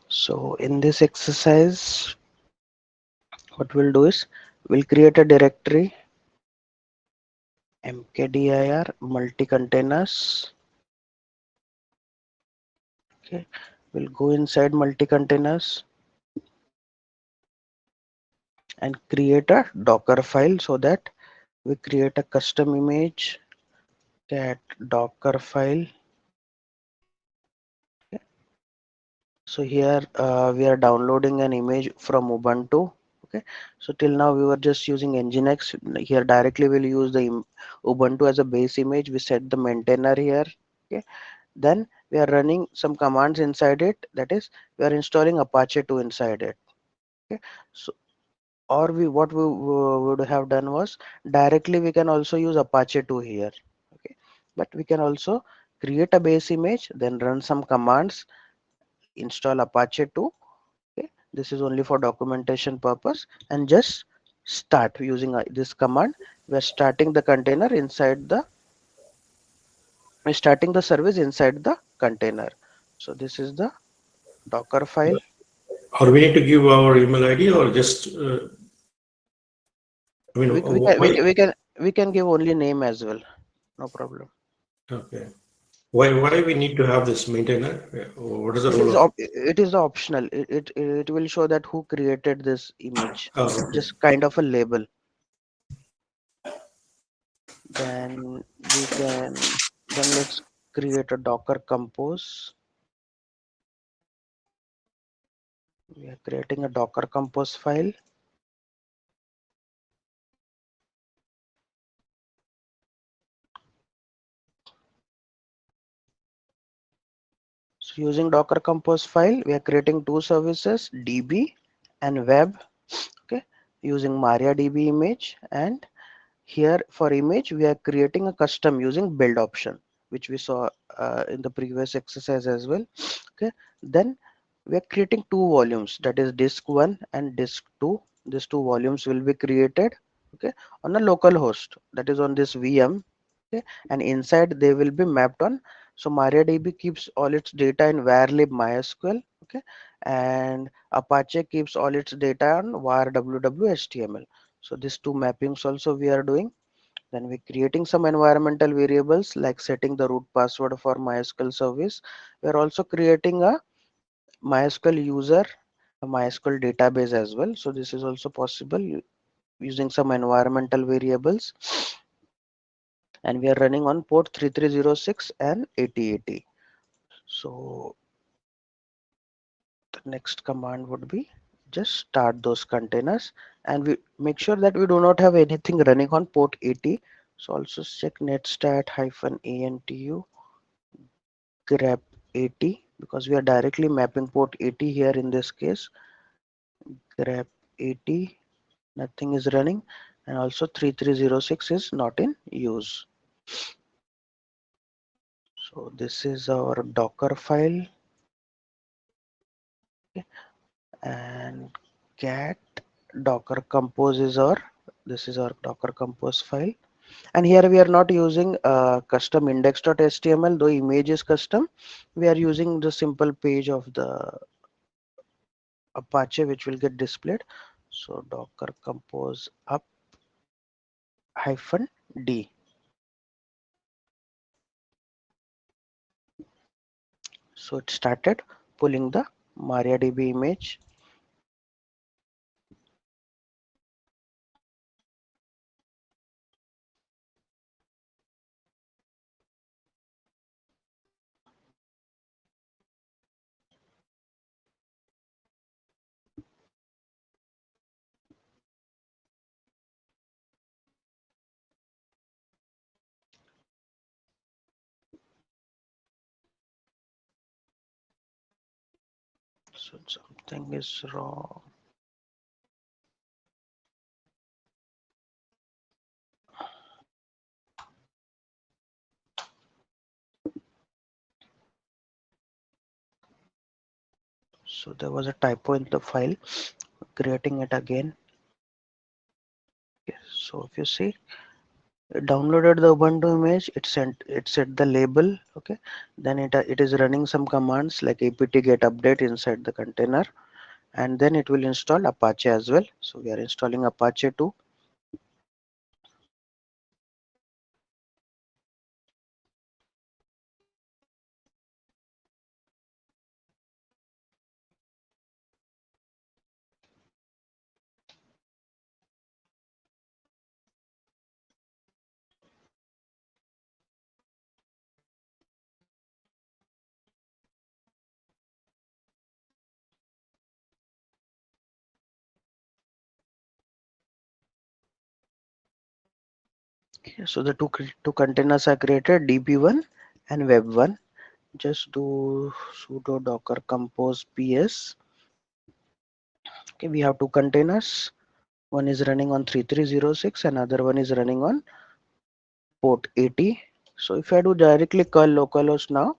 So in this exercise, what we'll do is we'll create a directory mkdir multi-containers. Okay, we'll go inside multi-containers and create a Docker file so that we create a custom image cat Docker file. Okay. So here we are downloading an image from Ubuntu. Okay, so till now we were just using Nginx. Here directly we'll use the Ubuntu as a base image. We set the maintainer here. Okay, then we are running some commands inside it. That is, we are installing Apache 2 inside it. Okay, so or we what we would have done was directly we can also use Apache 2 here. Okay, but we can also create a base image, then run some commands, install Apache 2. Okay, this is only for documentation purpose, and just start using this command. We are starting the container inside the we're starting the service inside the container. So this is the Docker file. Or we need to give our email ID or just, I mean, We, we can we why? can we can we can give only name as well. No problem. Okay. Why we need to have this maintainer? What is the It role is of? it is optional. It will show that who created this image. Okay. Just kind of a label. Then we can then let's create a Docker compose. We are creating a Docker compose file. So using Docker compose file, we are creating two services, DB and web. Okay, using MariaDB image, and here for image we are creating a custom using build option, which we saw in the previous exercise as well. Okay, then we are creating two volumes, that is disk 1 and disk 2. These two volumes will be created, okay, on a local host, that is on this VM. Okay, and inside they will be mapped on. So MariaDB keeps all its data in varlib mysql. Okay, and Apache keeps all its data on var ww html. So these two mappings also we are doing. Then we're creating some environmental variables like setting the root password for MySQL service. We're also creating a MySQL user, a MySQL database as well. So this is also possible using some environmental variables. And we are running on port 3306 and 8080. So the next command would be just start those containers, and we make sure that we do not have anything running on port 80. So also check netstat -antu grep 80, because we are directly mapping port 80 here in this case. Grep 80, nothing is running, and also 3306 is not in use. So this is our Docker file. Okay, and cat Docker compose is our this is our Docker compose file. And here we are not using custom index.html, though image is custom. We are using the simple page of the Apache which will get displayed. So Docker compose up -d. So it started pulling the MariaDB image. So something is wrong. So there was a typo in the file. Creating it again. Okay, so if you see, It downloaded the Ubuntu image, it set the label, okay. Then it is running some commands like apt get update inside the container, and then it will install Apache as well. So we are installing Apache too. Okay, so the two containers are created, db1 and web1. Just do sudo docker compose ps. Okay, we have two containers. One is running on 3306, another one is running on port 80. So if I do directly curl localhost now,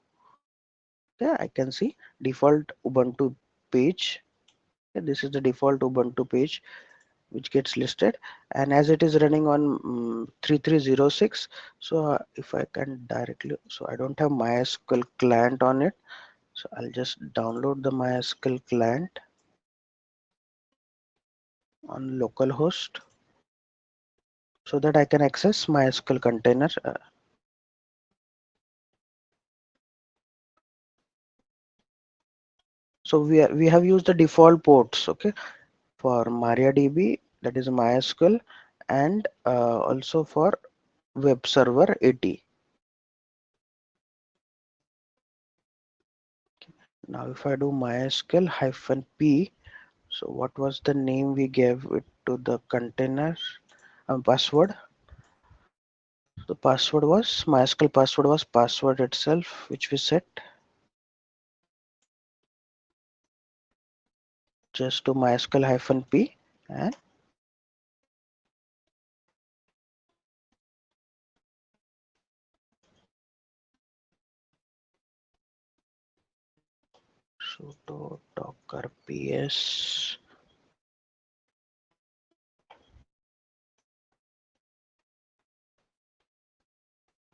okay, I can see default Ubuntu page. Okay, this is the default Ubuntu page which gets listed, and as it is running on 3306, so if I can directly, so I don't have MySQL client on it, so I'll just download the MySQL client on localhost so that I can access MySQL container. So we have used the default ports, okay, for MariaDB, that is MySQL, and also for web server 80. Now if I do MySQL hyphen p, so what was the name we gave it to the container? Password. The password was MySQL password was password itself, which we set. Just to MySQL hyphen p and sudo docker ps.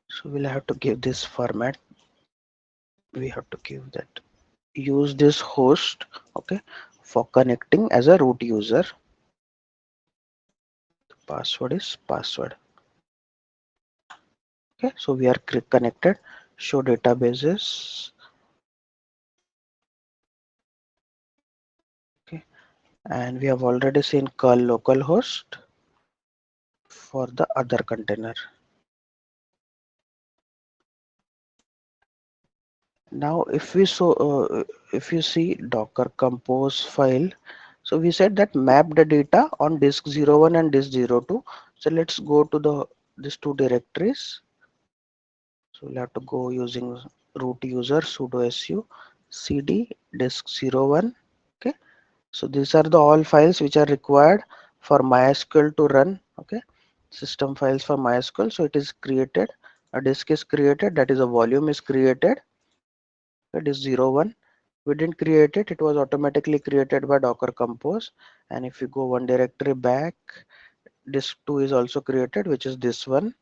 So we'll have to give this format. We have to give that. Use this host, okay, for connecting as a root user. Password is password. Okay, so we are connected. Show databases. Okay, and we have already seen curl localhost for the other container. Now if you see docker compose file, so we said that map the data on disk 01 and disk 02. So let's go to the these two directories. So we'll have to go using root user sudo su cd disk 01. Okay, so these are the all files which are required for MySQL to run. Okay, system files for MySQL. So it is created, a disk is created, that is a volume is created. It is 01. We didn't create it, it was automatically created by docker compose. And if you go one directory back, disk 2 is also created, which is this one.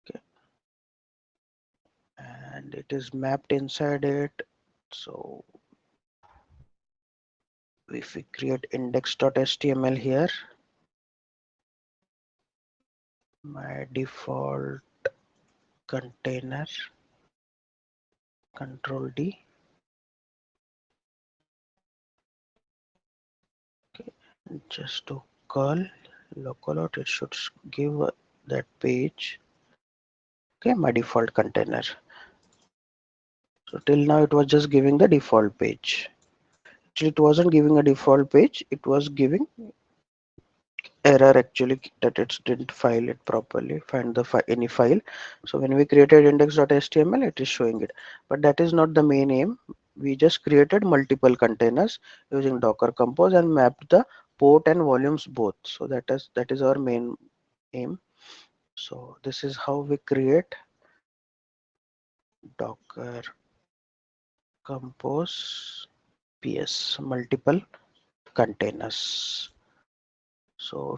Okay, and it is mapped inside it. So if we create index.html here, my default container, control D. Okay, just to curl localhost, it should give that page. Okay, my default container. So till now it was just giving the default page. Actually, it wasn't giving a default page. It was giving error actually that it didn't file it properly, find the any file. So when we created index.html, it is showing it. But that is not the main aim. We just created multiple containers using Docker Compose and mapped the port and volumes both. So that is our main aim. So this is how we create Docker compose ps multiple containers. So